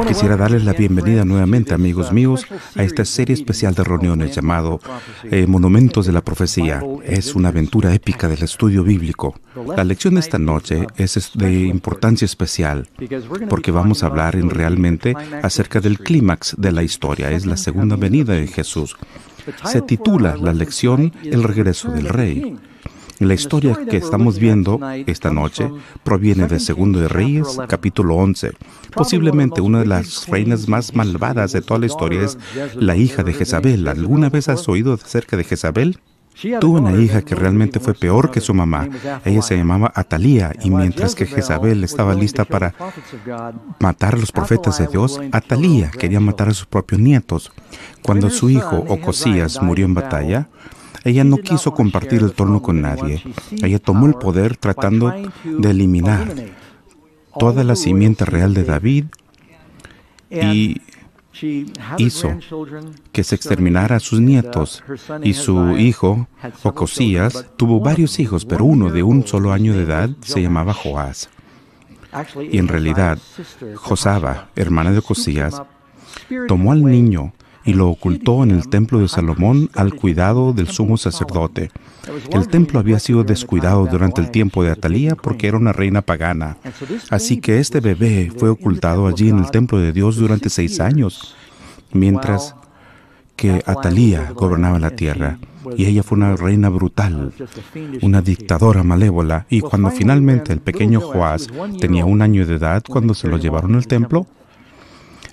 Quisiera darles la bienvenida nuevamente, amigos míos, a esta serie especial de reuniones llamado Monumentos de la Profecía. Es una aventura épica del estudio bíblico. La lección de esta noche es de importancia especial porque vamos a hablar realmente acerca del clímax de la historia. Es la segunda venida de Jesús. Se titula la lección El regreso del Rey. La historia que estamos viendo esta noche proviene de Segundo de Reyes, capítulo 11. Posiblemente una de las reinas más malvadas de toda la historia es la hija de Jezabel. ¿Alguna vez has oído acerca de Jezabel? Tuvo una hija que realmente fue peor que su mamá. Ella se llamaba Atalía, y mientras que Jezabel estaba lista para matar a los profetas de Dios, Atalía quería matar a sus propios nietos. Cuando su hijo Ocosías murió en batalla, ella no quiso compartir el trono con nadie. Ella tomó el poder tratando de eliminar toda la simiente real de David y hizo que se exterminara a sus nietos. Y su hijo, Ocosías, tuvo varios hijos, pero uno de un solo año de edad se llamaba Joás. Y en realidad, Josaba, hermana de Ocosías, tomó al niño y lo ocultó en el templo de Salomón al cuidado del sumo sacerdote. El templo había sido descuidado durante el tiempo de Atalía porque era una reina pagana. Así que este bebé fue ocultado allí en el templo de Dios durante 6 años, mientras que Atalía gobernaba la tierra. Y ella fue una reina brutal, una dictadora malévola. Y cuando finalmente el pequeño Joás tenía 1 año de edad, cuando se lo llevaron al templo,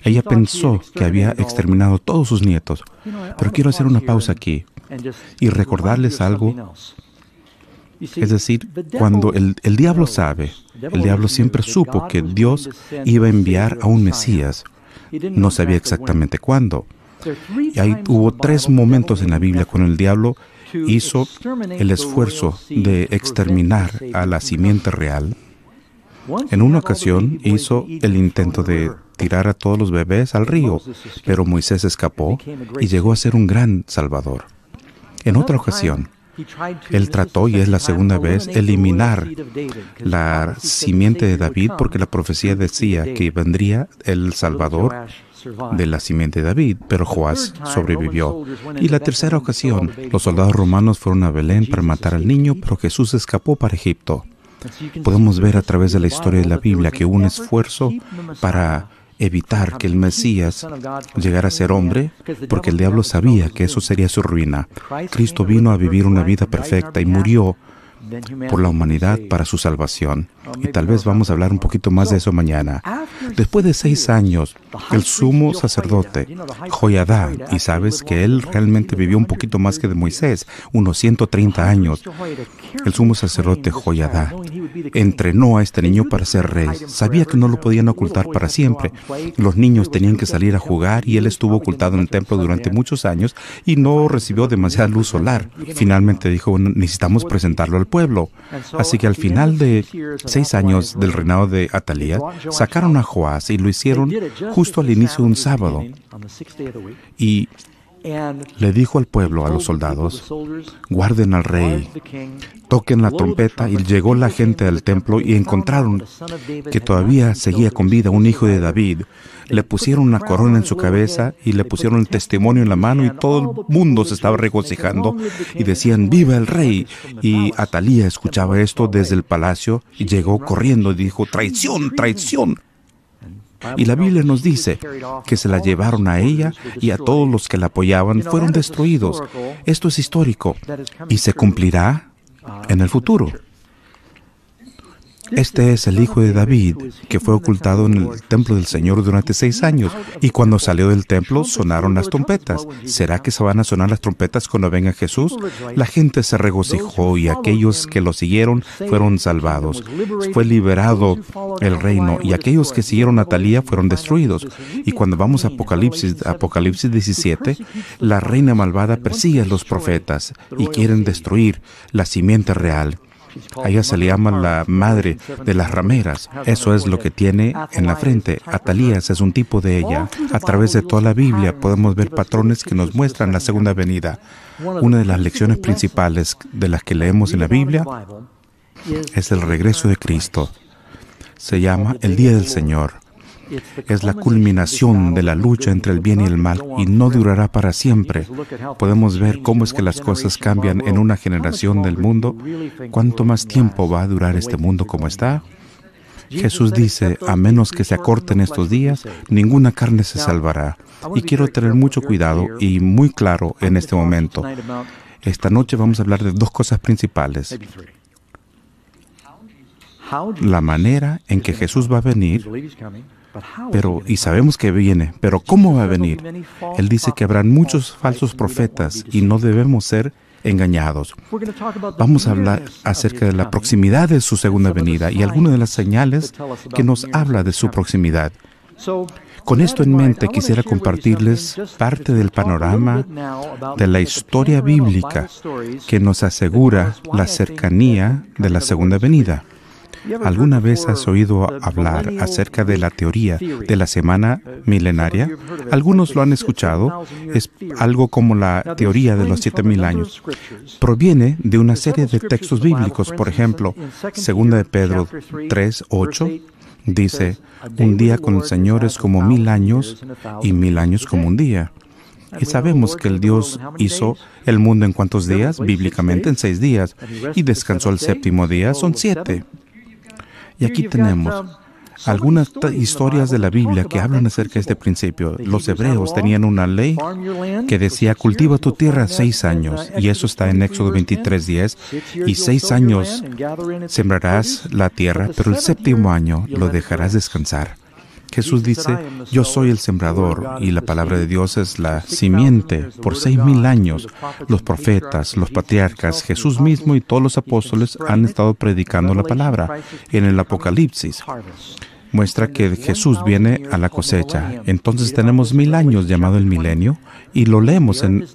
ella pensó que había exterminado todos sus nietos. Pero quiero hacer una pausa aquí y recordarles algo. Es decir, cuando el diablo sabe, el diablo siempre supo que Dios iba a enviar a un Mesías. No sabía exactamente cuándo. Y ahí hubo 3 momentos en la Biblia cuando el diablo hizo el esfuerzo de exterminar a la simiente real. En una ocasión hizo el intento de tirar a todos los bebés al río, pero Moisés escapó y llegó a ser un gran salvador. En otra ocasión, él trató, y es la segunda vez, eliminar la simiente de David, porque la profecía decía que vendría el salvador de la simiente de David, pero Joás sobrevivió. Y la tercera ocasión, los soldados romanos fueron a Belén para matar al niño, pero Jesús escapó para Egipto. Podemos ver a través de la historia de la Biblia que hubo un esfuerzo para evitar que el Mesías llegara a ser hombre, porque el diablo sabía que eso sería su ruina. Cristo vino a vivir una vida perfecta y murió por la humanidad para su salvación. Y tal vez vamos a hablar un poquito más de eso mañana. Después de 6 años, el sumo sacerdote, Joiada, y sabes que él realmente vivió un poquito más que de Moisés, unos 130 años. El sumo sacerdote Joiada entrenó a este niño para ser rey. Sabía que no lo podían ocultar para siempre. Los niños tenían que salir a jugar y él estuvo ocultado en el templo durante muchos años y no recibió demasiada luz solar. Finalmente dijo, bueno, necesitamos presentarlo al pueblo. Así que al final de 6 años del reinado de Atalía, sacaron a Joás y lo hicieron justo al inicio de un sábado. Y le dijo al pueblo, a los soldados, guarden al rey, toquen la trompeta. Y llegó la gente al templo y encontraron que todavía seguía con vida un hijo de David. Le pusieron una corona en su cabeza y le pusieron el testimonio en la mano, y todo el mundo se estaba regocijando y decían, ¡viva el rey! Y Atalía escuchaba esto desde el palacio y llegó corriendo y dijo, ¡traición, traición! Y la Biblia nos dice que se la llevaron a ella y a todos los que la apoyaban fueron destruidos. Esto es histórico y se cumplirá en el futuro. Este es el hijo de David, que fue ocultado en el templo del Señor durante 6 años. Y cuando salió del templo, sonaron las trompetas. ¿Será que se van a sonar las trompetas cuando venga Jesús? La gente se regocijó y aquellos que lo siguieron fueron salvados. Fue liberado el reino y aquellos que siguieron a Atalía fueron destruidos. Y cuando vamos a Apocalipsis 17, la reina malvada persigue a los profetas y quieren destruir la simiente real. A ella se le llama la madre de las rameras. Eso es lo que tiene en la frente. Atalías es un tipo de ella. A través de toda la Biblia podemos ver patrones que nos muestran la segunda venida. Una de las lecciones principales de las que leemos en la Biblia es el regreso de Cristo. Se llama el Día del Señor. Es la culminación de la lucha entre el bien y el mal y no durará para siempre. Podemos ver cómo es que las cosas cambian en una generación del mundo. ¿Cuánto más tiempo va a durar este mundo como está? Jesús dice, a menos que se acorten estos días, ninguna carne se salvará. Y quiero tener mucho cuidado y muy claro en este momento. Esta noche vamos a hablar de dos cosas principales. La manera en que Jesús va a venir, y sabemos que viene, pero ¿cómo va a venir? Él dice que habrán muchos falsos profetas y no debemos ser engañados. Vamos a hablar acerca de la proximidad de su segunda venida y algunas de las señales que nos habla de su proximidad. Con esto en mente, quisiera compartirles parte del panorama de la historia bíblica que nos asegura la cercanía de la segunda venida. ¿Alguna vez has oído hablar acerca de la teoría de la semana milenaria? Algunos lo han escuchado. Es algo como la teoría de los 7,000 años. Proviene de una serie de textos bíblicos. Por ejemplo, 2 de Pedro 3:8 dice, un día con el Señor es como 1,000 años y 1,000 años como un día. Y sabemos que el Dios hizo el mundo en ¿cuántos días? Bíblicamente en 6 días. Y descansó el séptimo día, son 7. Y aquí tenemos algunas historias de la Biblia que hablan acerca de este principio. Los hebreos tenían una ley que decía, cultiva tu tierra 6 años, y eso está en Éxodo 23:10, y 6 años sembrarás la tierra, pero el séptimo año lo dejarás descansar. Jesús dice, yo soy el sembrador, y la palabra de Dios es la simiente. Por 6,000 años, los profetas, los patriarcas, Jesús mismo y todos los apóstoles han estado predicando la palabra. En el Apocalipsis muestra que Jesús viene a la cosecha. Entonces tenemos 1,000 años llamado el milenio, y lo leemos en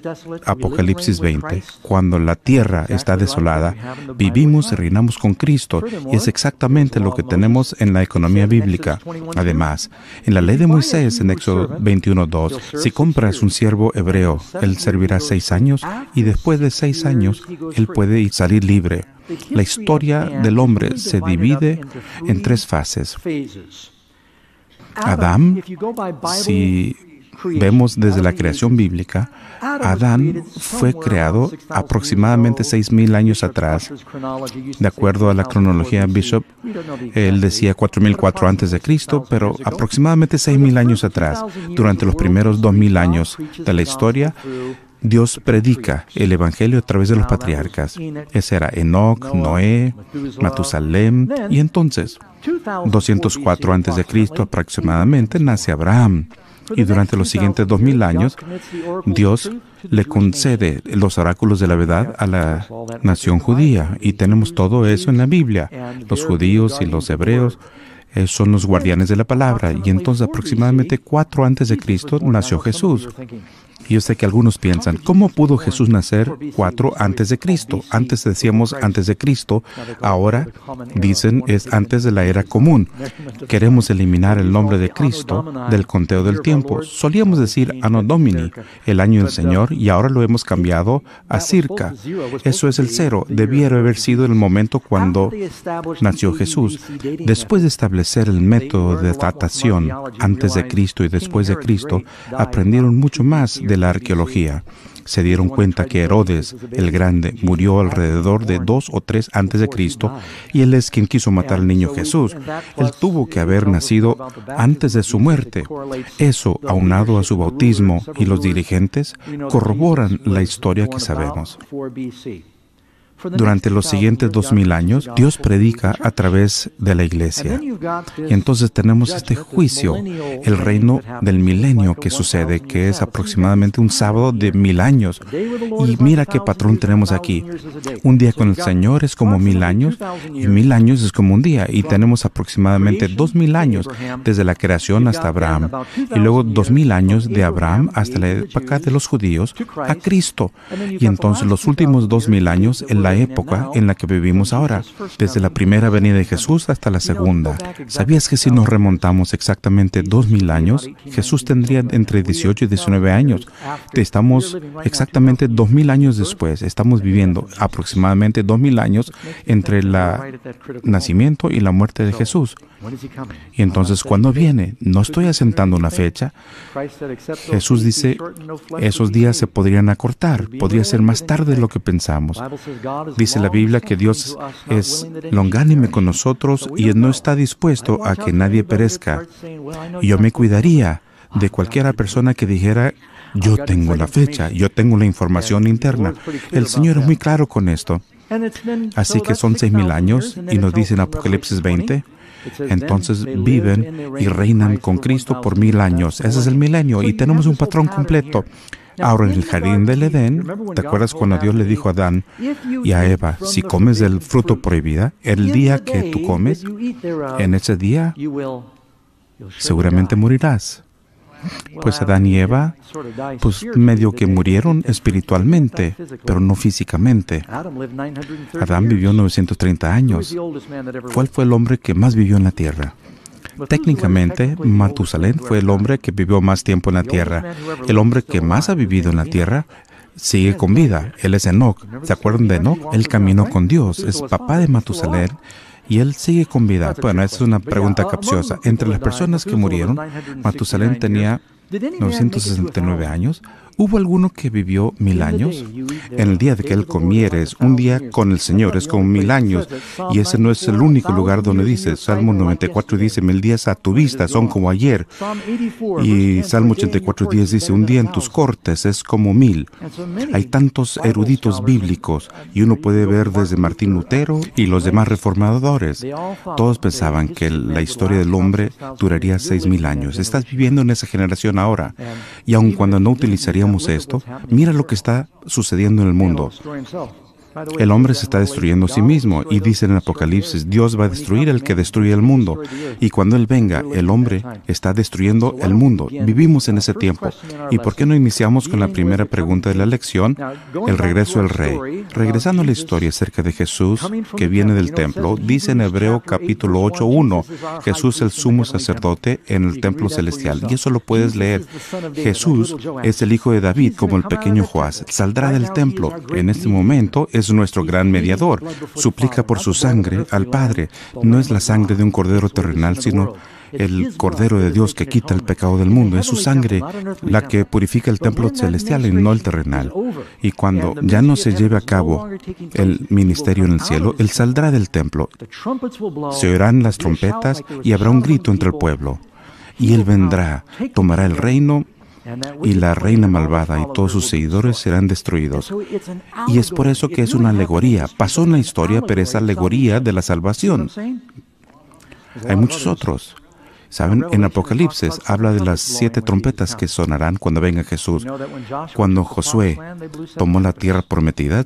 Apocalipsis 20. Cuando la tierra está desolada, vivimos y reinamos con Cristo, y es exactamente lo que tenemos en la economía bíblica. Además, en la ley de Moisés, en Éxodo 21:2, si compras un siervo hebreo, él servirá 6 años, y después de 6 años, él puede salir libre. La historia del hombre se divide en 3 fases. Adán, si vemos desde la creación bíblica, Adán fue creado aproximadamente 6,000 años atrás. De acuerdo a la cronología Bishop, él decía 4,004 antes de Cristo, pero aproximadamente 6,000 años atrás. Durante los primeros 2,000 años de la historia, Dios predica el Evangelio a través de los patriarcas. Ese era Enoc, Noé, Matusalem, y entonces, 204 antes de Cristo aproximadamente, nace Abraham. Y durante los siguientes 2,000 años, Dios le concede los oráculos de la verdad a la nación judía. Y tenemos todo eso en la Biblia. Los judíos y los hebreos son los guardianes de la palabra. Y entonces, aproximadamente 4 antes de Cristo, nació Jesús. Y yo sé que algunos piensan, ¿cómo pudo Jesús nacer 4 antes de Cristo? Antes decíamos antes de Cristo, ahora dicen es antes de la era común. Queremos eliminar el nombre de Cristo del conteo del tiempo. Solíamos decir Anno Domini, el año del Señor, y ahora lo hemos cambiado a circa. Eso es el 0. Debiera haber sido el momento cuando nació Jesús. Después de establecer el método de datación antes de Cristo y después de Cristo, aprendieron mucho más de la arqueología. Se dieron cuenta que Herodes el Grande murió alrededor de 2 o 3 antes de Cristo, y él es quien quiso matar al niño Jesús. Él tuvo que haber nacido antes de su muerte. Eso, aunado a su bautismo y los dirigentes, corroboran la historia que sabemos. Durante los siguientes 2,000 años, Dios predica a través de la iglesia. Y entonces tenemos este juicio, el reino del milenio que sucede, que es aproximadamente un sábado de 1,000 años. Y mira qué patrón tenemos aquí. Un día con el Señor es como 1,000 años, y 1,000 años es como un día. Y tenemos aproximadamente 2,000 años desde la creación hasta Abraham. Y luego 2,000 años de Abraham hasta la época de los judíos a Cristo. Y entonces los últimos 2,000 años, el la época en la que vivimos ahora, desde la primera venida de Jesús hasta la segunda. ¿Sabías que si nos remontamos exactamente 2000 años, Jesús tendría entre 18 y 19 años? Estamos exactamente 2000 años después. Estamos viviendo aproximadamente 2000 años entre el nacimiento y la muerte de Jesús. Y entonces, ¿cuándo viene? No estoy asentando una fecha. Jesús dice, esos días se podrían acortar, podría ser más tarde de lo que pensamos. Dice la Biblia que Dios es longánime con nosotros y no está dispuesto a que nadie perezca. Y yo me cuidaría de cualquier persona que dijera, yo tengo la fecha, yo tengo la información interna. El Señor es muy claro con esto. Así que son 6000 años y nos dice en Apocalipsis 20, entonces viven y reinan con Cristo por 1000 años. Ese es el milenio y tenemos un patrón completo. Ahora, en el jardín del Edén, ¿te acuerdas cuando Dios le dijo a Adán y a Eva, si comes del fruto prohibido, el día que tú comes, en ese día seguramente morirás? Pues Adán y Eva, pues medio que murieron espiritualmente, pero no físicamente. Adán vivió 930 años. ¿Cuál fue el hombre que más vivió en la tierra? Técnicamente, Matusalén fue el hombre que vivió más tiempo en la tierra. El hombre que más ha vivido en la tierra sigue con vida. Él es Enoc. ¿Se acuerdan de Enoc? Él caminó con Dios. Es papá de Matusalén. Y él sigue con vida. Bueno, esa es una pregunta capciosa. Entre las personas que murieron, Matusalén tenía 969 años. ¿Hubo alguno que vivió 1000 años? En el día de que él comieres, un día con el Señor es como 1000 años. Y ese no es el único lugar donde dice. Salmo 94 dice, 1000 días a tu vista son como ayer. Y Salmo 84:10 dice, un día en tus cortes es como 1000. Hay tantos eruditos bíblicos y uno puede ver desde Martín Lutero y los demás reformadores. Todos pensaban que la historia del hombre duraría 6000 años. Estás viviendo en esa generación ahora. Y aun cuando no utilizaríamos esto, mira lo que está sucediendo en el mundo. El hombre se está destruyendo a sí mismo y dice en Apocalipsis, Dios va a destruir al que destruye el mundo. Y cuando Él venga, el hombre está destruyendo el mundo. Vivimos en ese tiempo. ¿Y por qué no iniciamos con la primera pregunta de la lección? El regreso del rey. Regresando a la historia acerca de Jesús, que viene del templo, dice en Hebreo capítulo 8:1, Jesús el sumo sacerdote en el templo celestial. Y eso lo puedes leer. Jesús es el hijo de David, como el pequeño Joás. Saldrá del templo. En este momento es nuestro gran mediador. Suplica por su sangre al Padre. No es la sangre de un cordero terrenal, sino el Cordero de Dios que quita el pecado del mundo. Es su sangre la que purifica el templo celestial y no el terrenal. Y cuando ya no se lleve a cabo el ministerio en el cielo, Él saldrá del templo. Se oirán las trompetas y habrá un grito entre el pueblo. Y Él vendrá, tomará el reino, y la reina malvada y todos sus seguidores serán destruidos. Y es por eso que es una alegoría. Pasó en la historia, pero es alegoría de la salvación. Hay muchos otros. ¿Saben? En Apocalipsis habla de las 7 trompetas que sonarán cuando venga Jesús. Cuando Josué tomó la tierra prometida,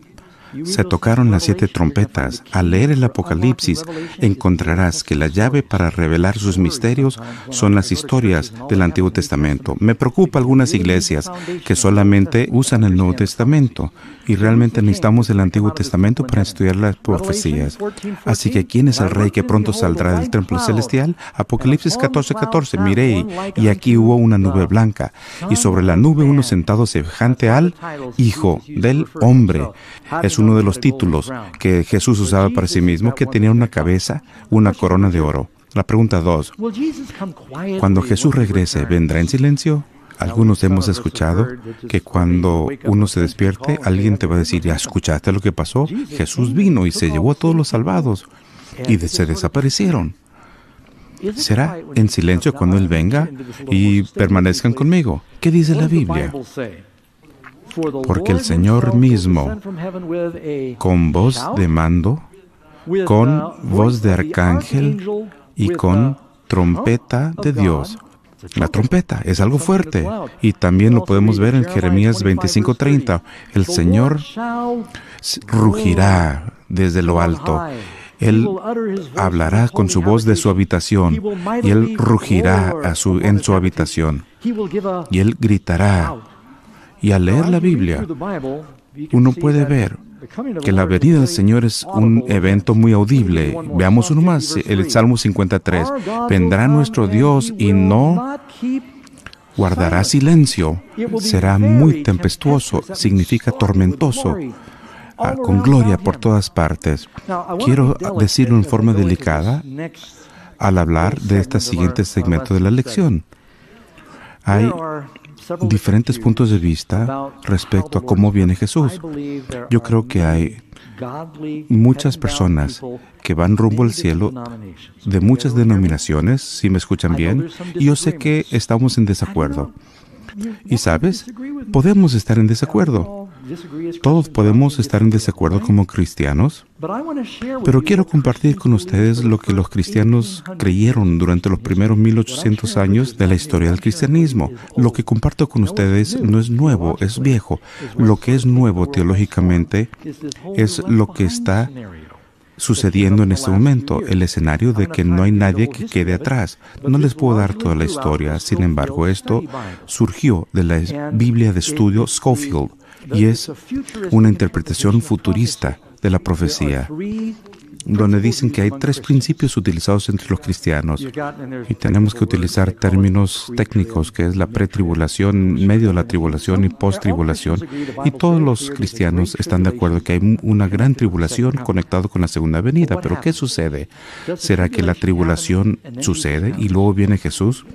se tocaron las 7 trompetas. Al leer el Apocalipsis, encontrarás que la llave para revelar sus misterios son las historias del Antiguo Testamento. Me preocupa algunas iglesias que solamente usan el Nuevo Testamento y realmente necesitamos el Antiguo Testamento para estudiar las profecías. Así que, ¿quién es el Rey que pronto saldrá del templo celestial? Apocalipsis 14:14. Miré, y aquí hubo una nube blanca, y sobre la nube uno sentado semejante al Hijo del Hombre. Es uno de los títulos que Jesús usaba para sí mismo, que tenía una cabeza, una corona de oro. La pregunta 2. Cuando Jesús regrese, ¿vendrá en silencio? Algunos hemos escuchado que cuando uno se despierte, alguien te va a decir, ¿ya escuchaste lo que pasó? Jesús vino y se llevó a todos los salvados y se desaparecieron. ¿Será en silencio cuando Él venga y permanezcan conmigo? ¿Qué dice la Biblia? Porque el Señor mismo, con voz de mando, con voz de arcángel y con trompeta de Dios. La trompeta es algo fuerte. Y también lo podemos ver en Jeremías 25:30. El Señor rugirá desde lo alto. Él hablará con su voz de su habitación. Y Él rugirá en su habitación. Y Él gritará. Y al leer la Biblia, uno puede ver que la venida del Señor es un evento muy audible. Veamos uno más, el Salmo 53. Vendrá nuestro Dios y no guardará silencio. Será muy tempestuoso, significa tormentoso, con gloria por todas partes. Quiero decirlo en forma delicada al hablar de este siguiente segmento de la lección. Hay diferentes puntos de vista respecto a cómo viene Jesús. Yo creo que hay muchas personas que van rumbo al cielo de muchas denominaciones, si me escuchan bien, y yo sé que estamos en desacuerdo. Y sabes, podemos estar en desacuerdo. Todos podemos estar en desacuerdo como cristianos, pero quiero compartir con ustedes lo que los cristianos creyeron durante los primeros 1800 años de la historia del cristianismo. Lo que comparto con ustedes no es nuevo, es viejo. Lo que es nuevo teológicamente es lo que está sucediendo en este momento, el escenario de que no hay nadie que quede atrás. No les puedo dar toda la historia, sin embargo, esto surgió de la Biblia de estudio Scofield y es una interpretación futurista de la profecía, donde dicen que hay tres principios utilizados entre los cristianos y tenemos que utilizar términos técnicos, que es la pretribulación, medio de la tribulación y post-tribulación, y todos los cristianos están de acuerdo que hay una gran tribulación conectado con la segunda venida. Pero ¿qué sucede? ¿Será que la tribulación sucede y luego viene Jesús?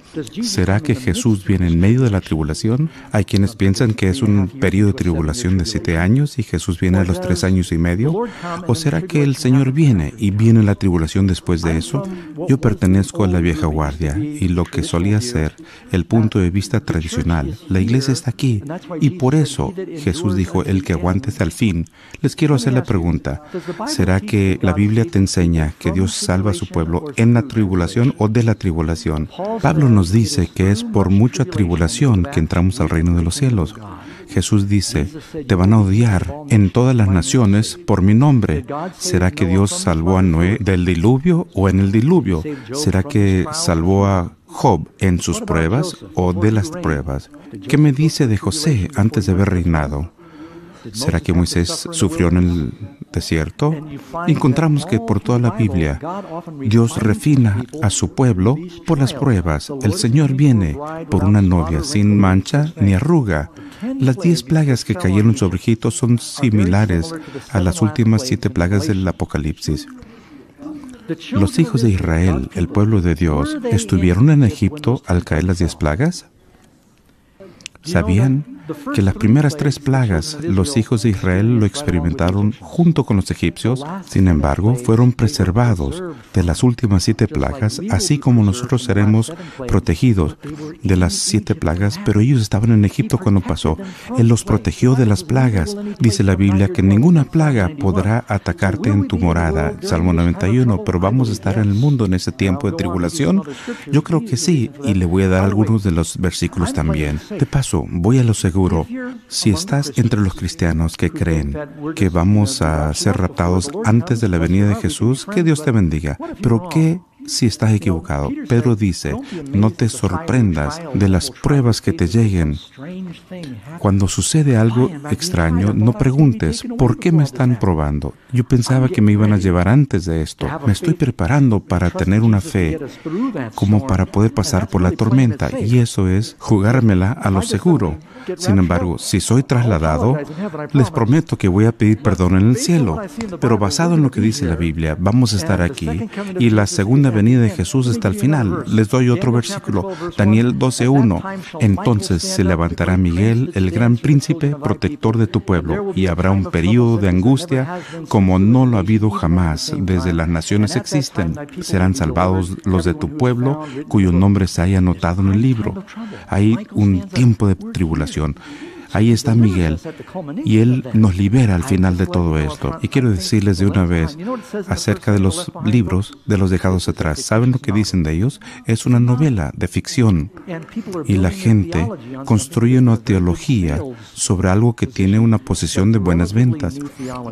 ¿Será que Jesús viene en medio de la tribulación? Hay quienes piensan que es un periodo de tribulación de 7 años y Jesús viene a los 3 años y medio. ¿O será que el Señor viene y viene la tribulación después de eso? Yo pertenezco a la vieja guardia y lo que solía ser el punto de vista tradicional. La iglesia está aquí y por eso Jesús dijo, el que aguante hasta el fin. Les quiero hacer la pregunta, ¿será que la Biblia te enseña que Dios salva a su pueblo en la tribulación o de la tribulación? Pablo nos dice que es por mucha tribulación que entramos al reino de los cielos. Jesús dice, te van a odiar en todas las naciones por mi nombre. ¿Será que Dios salvó a Noé del diluvio o en el diluvio? ¿Será que salvó a Job en sus pruebas o de las pruebas? ¿Qué me dice de José antes de haber reinado? ¿Será que Moisés sufrió en el desierto? Encontramos que por toda la Biblia Dios refina a su pueblo por las pruebas. El Señor viene por una novia sin mancha ni arruga. Las 10 plagas que cayeron sobre Egipto son similares a las últimas 7 plagas del Apocalipsis. Los hijos de Israel, el pueblo de Dios, ¿estuvieron en Egipto al caer las 10 plagas? ¿Sabían que las primeras 3 plagas los hijos de Israel lo experimentaron junto con los egipcios? Sin embargo, fueron preservados de las últimas 7 plagas, así como nosotros seremos protegidos de las 7 plagas, pero ellos estaban en Egipto cuando pasó. Él los protegió de las plagas. Dice la Biblia que ninguna plaga podrá atacarte en tu morada, Salmo 91, pero vamos a estar en el mundo en ese tiempo de tribulación. Yo creo que sí, y le voy a dar algunos de los versículos también. De paso, voy a lo seguro. Si estás entre los cristianos que creen que vamos a ser raptados antes de la venida de Jesús, que Dios te bendiga. Pero ¿qué si estás equivocado? Pedro dice, no te sorprendas de las pruebas que te lleguen. Cuando sucede algo extraño, no preguntes, ¿por qué me están probando? Yo pensaba que me iban a llevar antes de esto. Me estoy preparando para tener una fe como para poder pasar por la tormenta, y eso es jugármela a lo seguro. Sin embargo, si soy trasladado, les prometo que voy a pedir perdón en el cielo. Pero basado en lo que dice la Biblia, vamos a estar aquí y la segunda venida de Jesús está al final. Les doy otro versículo, Daniel 12:1. Entonces se levantará Miguel, el gran príncipe, protector de tu pueblo, y habrá un período de angustia como no lo ha habido jamás desde las naciones existen. Serán salvados los de tu pueblo, cuyo nombre se haya anotado en el libro. Hay un tiempo de tribulación. Ahí está Miguel, y Él nos libera al final de todo esto. Y quiero decirles de una vez acerca de los libros de los dejados atrás. ¿Saben lo que dicen de ellos? Es una novela de ficción. Y la gente construye una teología sobre algo que tiene una posición de buenas ventas.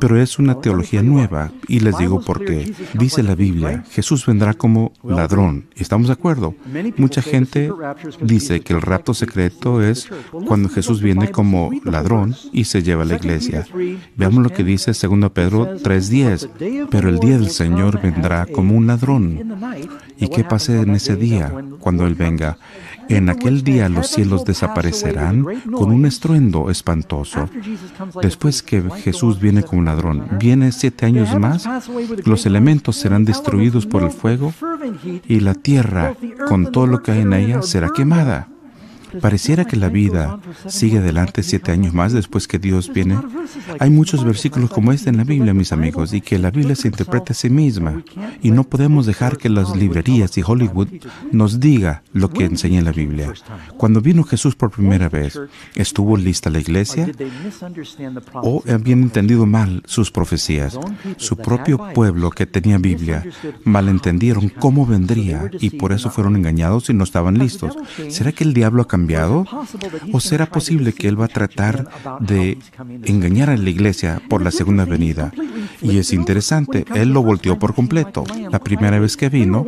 Pero es una teología nueva. Y les digo por qué. Dice la Biblia, Jesús vendrá como ladrón. ¿Estamos de acuerdo? Mucha gente dice que el rapto secreto es cuando Jesús viene como como ladrón y se lleva a la iglesia. Veamos lo que dice 2 Pedro 3:10. Pero el día del Señor vendrá como un ladrón. ¿Y qué pasa en ese día, cuando Él venga? En aquel día los cielos desaparecerán con un estruendo espantoso. Después que Jesús viene como un ladrón, viene 7 años más, los elementos serán destruidos por el fuego y la tierra, con todo lo que hay en ella, será quemada. Pareciera que la vida sigue adelante 7 años más después que Dios viene. Hay muchos versículos como este en la Biblia, mis amigos, y que la Biblia se interpreta a sí misma. Y no podemos dejar que las librerías y Hollywood nos diga lo que enseña en la Biblia. Cuando vino Jesús por primera vez, ¿estuvo lista la iglesia? ¿O habían entendido mal sus profecías? Su propio pueblo que tenía Biblia malentendieron cómo vendría y por eso fueron engañados y no estaban listos. ¿Será que el diablo ha cambiado? ¿O será posible que Él va a tratar de engañar a la iglesia por la segunda venida? Y es interesante, Él lo volteó por completo. La primera vez que vino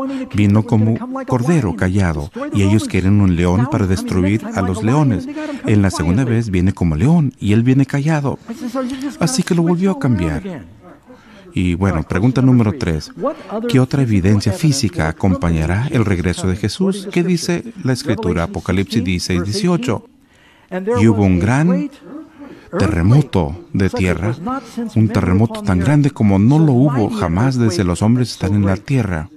como cordero callado, y ellos quieren un león para destruir a los leones. En la segunda vez viene como león, y Él viene callado. Así que lo volvió a cambiar. Y bueno, pregunta número 3. ¿Qué otra evidencia física acompañará el regreso de Jesús? ¿Qué dice la Escritura? Apocalipsis 16:18. Y hubo un gran terremoto de tierra, un terremoto tan grande como no lo hubo jamás desde los hombres están en la tierra.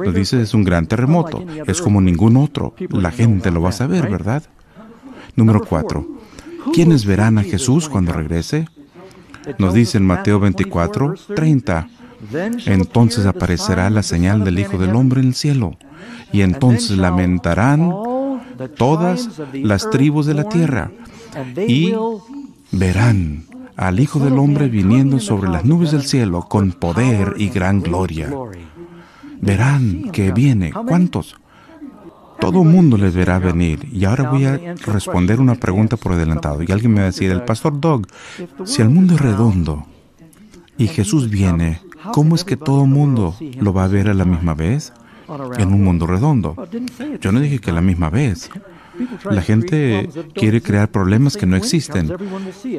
Nos dice, es un gran terremoto, es como ningún otro. La gente lo va a saber, ¿verdad? Número 4. ¿Quiénes verán a Jesús cuando regrese? Nos dice en Mateo 24:30, entonces aparecerá la señal del Hijo del Hombre en el cielo, y entonces lamentarán todas las tribus de la tierra, y verán al Hijo del Hombre viniendo sobre las nubes del cielo con poder y gran gloria. Verán que viene. ¿Cuántos? Todo el mundo les verá venir. Y ahora voy a responder una pregunta por adelantado. Y alguien me va a decir, el pastor Doug, si el mundo es redondo y Jesús viene, ¿cómo es que todo el mundo lo va a ver a la misma vez en un mundo redondo? Yo no dije que a la misma vez. La gente quiere crear problemas que no existen.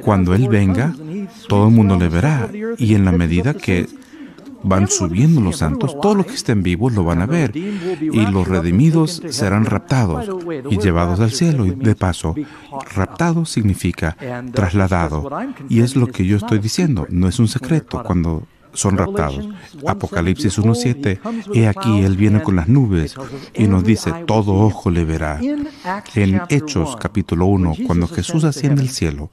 Cuando Él venga, todo el mundo le verá. Y en la medida que van subiendo los santos, todos los que estén vivos lo van a ver, y los redimidos serán raptados y llevados al cielo. Y de paso, raptado significa trasladado, y es lo que yo estoy diciendo, no es un secreto cuando son raptados. Apocalipsis 1:7, he aquí, Él viene con las nubes, y nos dice, todo ojo le verá. En Hechos capítulo 1, cuando Jesús asciende al cielo,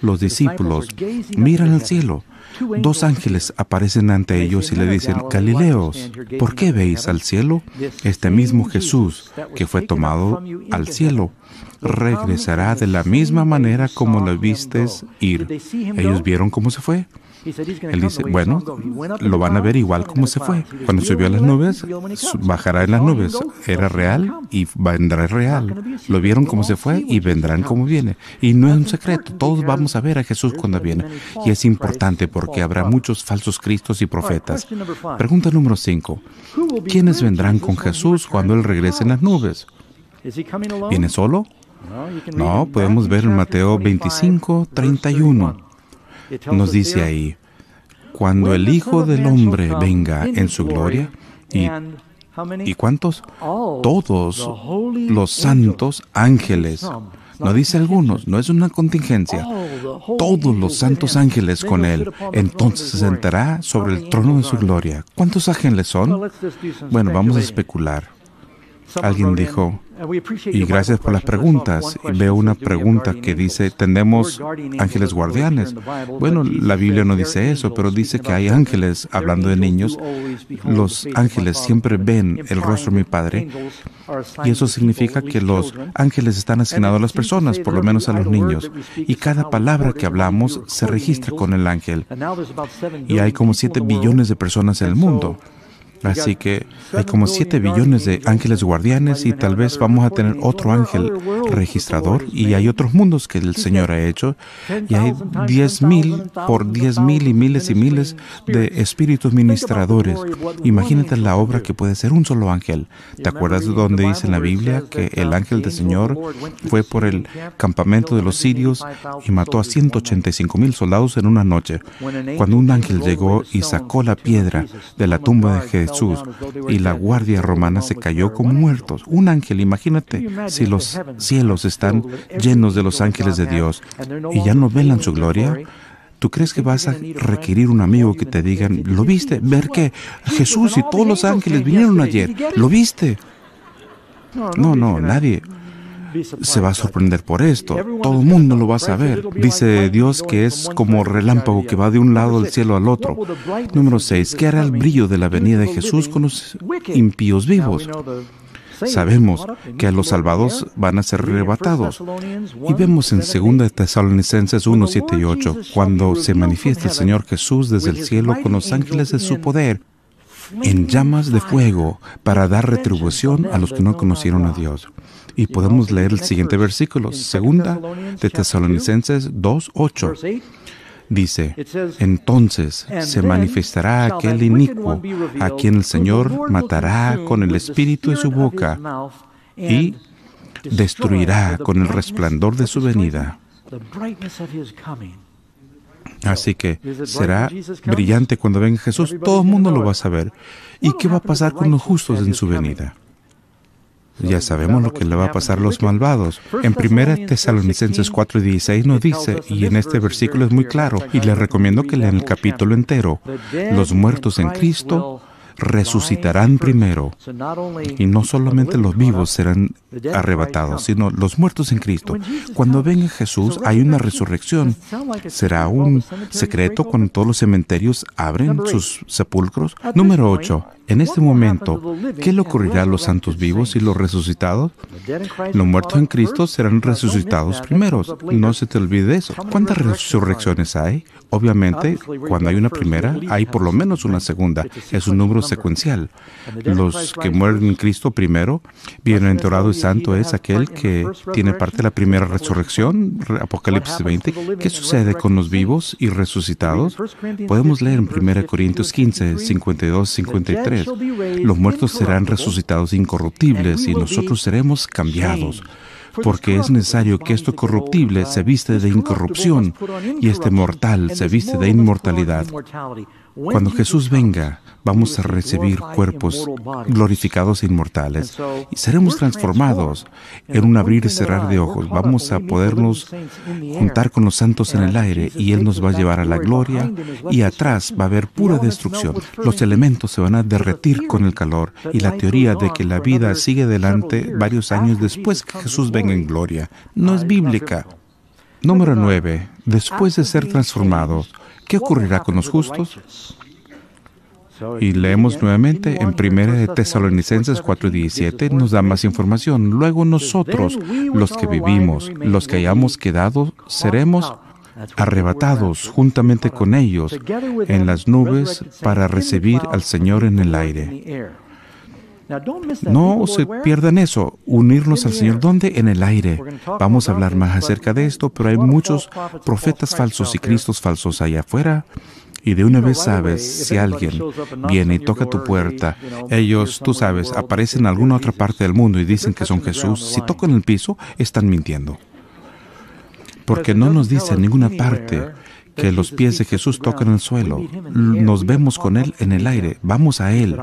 los discípulos miran al cielo. 2 ángeles aparecen ante ellos y le dicen, Galileos, ¿por qué veis al cielo? Este mismo Jesús que fue tomado al cielo regresará de la misma manera como lo vistes ir. Ellos vieron cómo se fue. Él dice, bueno, lo van a ver igual como se fue. Cuando subió a las nubes, bajará en las nubes. Era real y vendrá real. Lo vieron como se fue y vendrán como viene. Y no es un secreto, todos vamos a ver a Jesús cuando viene. Y es importante porque habrá muchos falsos cristos y profetas. Pregunta número 5. ¿Quiénes vendrán con Jesús cuando Él regrese en las nubes? ¿Viene solo? No, podemos ver en Mateo 25:31. Nos dice ahí, cuando el Hijo del Hombre venga en su gloria, ¿y cuántos? Todos los santos ángeles. No dice algunos, no es una contingencia. Todos los santos ángeles con Él. Entonces se sentará sobre el trono de su gloria. ¿Cuántos ángeles son? Bueno, vamos a especular. Alguien dijo, y gracias por las preguntas. Y veo una pregunta que dice, ¿tenemos ángeles guardianes? Bueno, la Biblia no dice eso, pero dice que hay ángeles, hablando de niños. Los ángeles siempre ven el rostro de mi Padre. Y eso significa que los ángeles están asignados a las personas, por lo menos a los niños. Y cada palabra que hablamos se registra con el ángel. Y hay como 7 billones de personas en el mundo. Así que hay como 7 billones de ángeles guardianes y tal vez vamos a tener otro ángel registrador, y hay otros mundos que el Señor ha hecho, y hay 10,000 por 10,000 y miles de espíritus ministradores. Imagínate la obra que puede ser un solo ángel. ¿Te acuerdas de donde dice en la Biblia que el ángel del Señor fue por el campamento de los sirios y mató a 185,000 soldados en una noche? Cuando un ángel llegó y sacó la piedra de la tumba de Jesús, y la guardia romana se cayó como muertos. Un ángel, imagínate si los cielos están llenos de los ángeles de Dios y ya no velan su gloria. ¿Tú crees que vas a requerir un amigo que te digan, ¿lo viste? ¿Ver qué? Jesús y todos los ángeles vinieron ayer. ¿Lo viste? No, nadie se va a sorprender por esto. Todo el mundo lo va a saber. Dice Dios que es como relámpago que va de un lado del cielo al otro. Número 6. ¿Qué hará el brillo de la venida de Jesús con los impíos vivos? Sabemos que a los salvados van a ser arrebatados. Y vemos en 2 Tesalonicenses 1, 7 y 8, cuando se manifiesta el Señor Jesús desde el cielo con los ángeles de su poder, en llamas de fuego, para dar retribución a los que no conocieron a Dios. Y podemos leer el siguiente versículo, 2 Tesalonicenses 2, 8. Dice, entonces se manifestará aquel inicuo, a quien el Señor matará con el espíritu de su boca y destruirá con el resplandor de su venida. Así que será brillante cuando venga Jesús, todo el mundo lo va a saber. ¿Y qué va a pasar con los justos en su venida? Ya sabemos lo que le va a pasar a los malvados. En 1 Tesalonicenses 4:16 nos dice, y en este versículo es muy claro, y les recomiendo que lean el capítulo entero, los muertos en Cristo resucitarán primero. Y no solamente los vivos serán arrebatados, sino los muertos en Cristo. Cuando venga Jesús hay una resurrección. ¿Será un secreto cuando todos los cementerios abren sus sepulcros? Número 8. En este momento, ¿qué le ocurrirá a los santos vivos y los resucitados? Los muertos en Cristo serán resucitados primeros. No se te olvide eso. ¿Cuántas resurrecciones hay? Obviamente, cuando hay una primera, hay por lo menos una segunda. Es un número secuencial. Los que mueren en Cristo primero, bienaventurado y santo es aquel que tiene parte de la primera resurrección, Apocalipsis 20. ¿Qué sucede con los vivos y resucitados? Podemos leer en 1 Corintios 15, 52, 53. Los muertos serán resucitados incorruptibles y nosotros seremos cambiados, porque es necesario que esto corruptible se viste de incorrupción y este mortal se viste de inmortalidad. Cuando Jesús venga, vamos a recibir cuerpos glorificados e inmortales y seremos transformados en un abrir y cerrar de ojos. Vamos a podernos juntar con los santos en el aire y Él nos va a llevar a la gloria, y atrás va a haber pura destrucción. Los elementos se van a derretir con el calor, y la teoría de que la vida sigue adelante varios años después que Jesús venga en gloria no es bíblica. Número 9. Después de ser transformados, ¿qué ocurrirá con los justos? Y leemos nuevamente en 1 Tesalonicenses 4:17, nos da más información. Luego nosotros, los que vivimos, los que hayamos quedado, seremos arrebatados juntamente con ellos en las nubes para recibir al Señor en el aire. No se pierdan eso, unirnos al Señor. ¿Dónde? En el aire. Vamos a hablar más acerca de esto, pero hay muchos profetas falsos y cristos falsos allá afuera. Y de una vez sabes, si alguien viene y toca tu puerta, ellos, tú sabes, aparecen en alguna otra parte del mundo y dicen que son Jesús. Si tocan el piso, están mintiendo. Porque no nos dice en ninguna parte que los pies de Jesús tocan el suelo. Nos vemos con Él en el aire. Vamos a Él.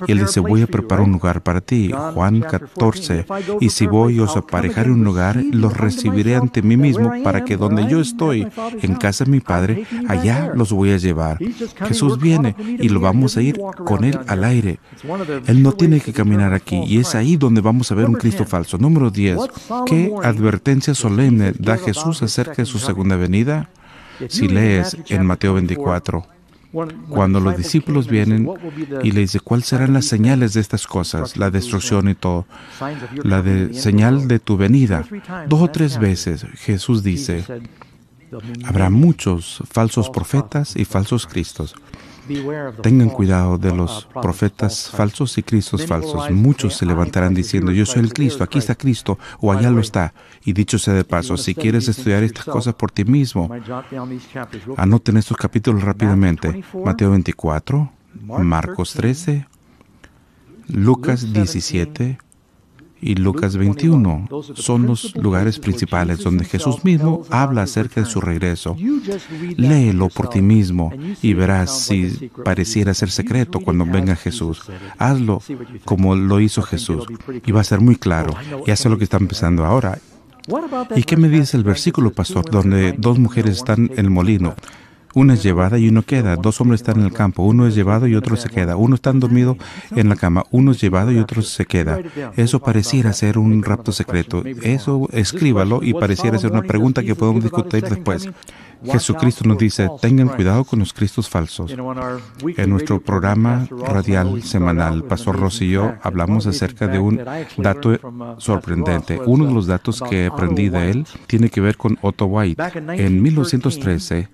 Y Él dice, voy a preparar un lugar para ti. Juan 14. Y si voy y os aparejaré un lugar, los recibiré ante mí mismo, para que donde yo estoy, en casa de mi Padre, allá los voy a llevar. Jesús viene y lo vamos a ir con Él al aire. Él no tiene que caminar aquí. Y es ahí donde vamos a ver un Cristo falso. Número 10. ¿Qué advertencia solemne da Jesús acerca de su segunda venida? Si lees en Mateo 24, cuando los discípulos vienen y le dicen, ¿cuáles serán las señales de estas cosas? La destrucción y todo. La señal de tu venida. 2 o 3 veces Jesús dice, habrá muchos falsos profetas y falsos cristos. Tengan cuidado de los profetas falsos y cristos falsos. Muchos se levantarán diciendo, yo soy el Cristo, aquí está Cristo, o allá lo está. Y dicho sea de paso, si quieres estudiar estas cosas por ti mismo, anoten estos capítulos rápidamente. Mateo 24, Marcos 13, Lucas 17 y Lucas 21 son los lugares principales donde Jesús mismo habla acerca de su regreso. Léelo por ti mismo y verás si pareciera ser secreto cuando venga Jesús. Hazlo como lo hizo Jesús y va a ser muy claro. Y eso es lo que está empezando ahora. ¿Y qué me dice el versículo, pastor, donde dos mujeres están en el molino? Una es llevada y uno queda. Dos hombres están en el campo. Uno es llevado y otro se queda. Uno está dormido en la cama. Uno es llevado y otro se queda. Eso pareciera ser un rapto secreto. Eso escríbalo y pareciera ser una pregunta que podemos discutir después. Jesucristo nos dice, tengan cuidado con los cristos falsos. En nuestro programa radial semanal, Pastor Ross y yo hablamos acerca de un dato sorprendente. Uno de los datos que aprendí de él tiene que ver con Otto White. En 1913,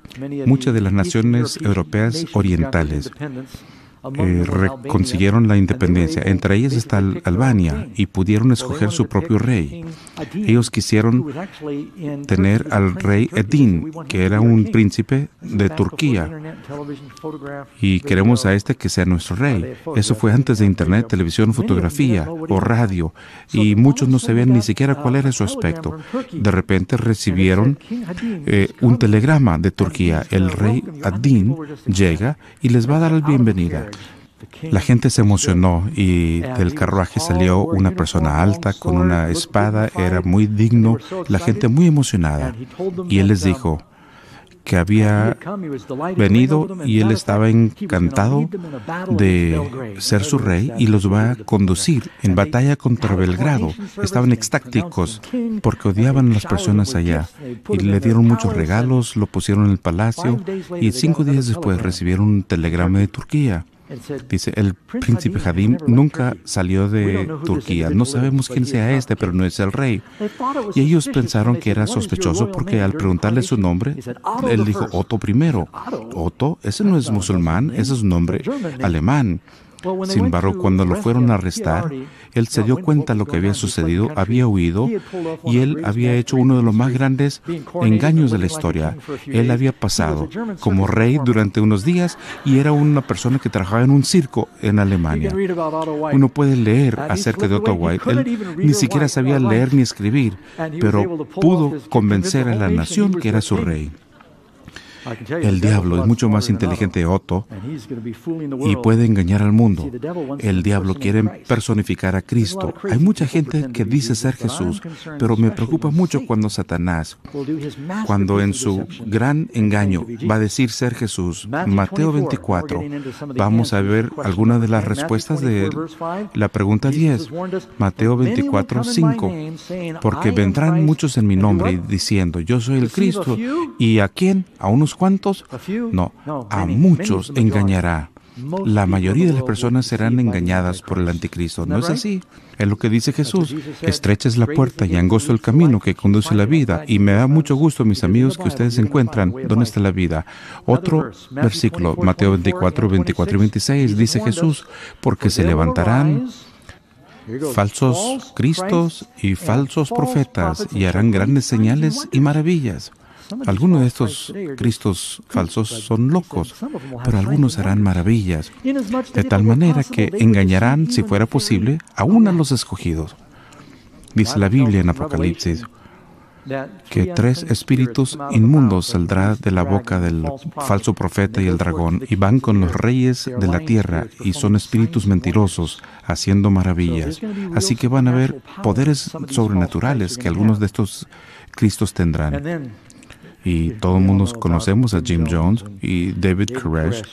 muchas de las naciones europeas orientales consiguieron la independencia. Entre ellas está Albania y pudieron escoger su propio rey. Ellos quisieron tener al rey Edin, que era un príncipe de Turquía, y queremos a este que sea nuestro rey. Eso fue antes de internet, televisión, fotografía o radio, y muchos no sabían ni siquiera cuál era su aspecto. De repente recibieron un telegrama de Turquía. El rey Edin llega y les va a dar la bienvenida. La gente se emocionó y del carruaje salió una persona alta con una espada, era muy digno, la gente muy emocionada. Y él les dijo que había venido y él estaba encantado de ser su rey y los va a conducir en batalla contra Belgrado. Estaban extáticos porque odiaban a las personas allá y le dieron muchos regalos, lo pusieron en el palacio y 5 días después recibieron un telegrama de Turquía. Dice, el príncipe Hadim nunca salió de Turquía. No sabemos quién sea este, pero no es el rey. Y ellos pensaron que era sospechoso porque al preguntarle su nombre, él dijo Otto primero. Otto, ese no es musulmán, ese es un nombre alemán. Sin embargo, cuando lo fueron a arrestar, él se dio cuenta de lo que había sucedido, había huido y él había hecho uno de los más grandes engaños de la historia. Él había pasado como rey durante unos días y era una persona que trabajaba en un circo en Alemania. Uno puede leer acerca de Otto White. Él ni siquiera sabía leer ni escribir, pero pudo convencer a la nación que era su rey. El diablo es mucho más inteligente que Otto y puede engañar al mundo. El diablo quiere personificar a Cristo. Hay mucha gente que dice ser Jesús, pero me preocupa mucho cuando Satanás, cuando en su gran engaño va a decir ser Jesús. Mateo 24, vamos a ver algunas de las respuestas de la pregunta 10. Mateo 24, 5. Porque vendrán muchos en mi nombre diciendo, yo soy el Cristo. ¿Y a quién? ¿A unos cuantos? No, a muchos engañará. La mayoría de las personas serán engañadas por el anticristo. ¿No es así? Es lo que dice Jesús. Estrecha es la puerta y angosto el camino que conduce a la vida. Y me da mucho gusto, mis amigos, que ustedes encuentran dónde está la vida. Otro versículo, Mateo 24, 24 y 26, dice Jesús, porque se levantarán falsos cristos y falsos profetas y harán grandes señales y maravillas. Algunos de estos cristos falsos son locos, pero algunos harán maravillas, de tal manera que engañarán, si fuera posible, aún a los escogidos. Dice la Biblia en Apocalipsis que 3 espíritus inmundos saldrán de la boca del falso profeta y el dragón, y van con los reyes de la tierra, y son espíritus mentirosos, haciendo maravillas. Así que van a haber poderes sobrenaturales que algunos de estos cristos tendrán. Y todo el mundo conocemos a Jim Jones y David Koresh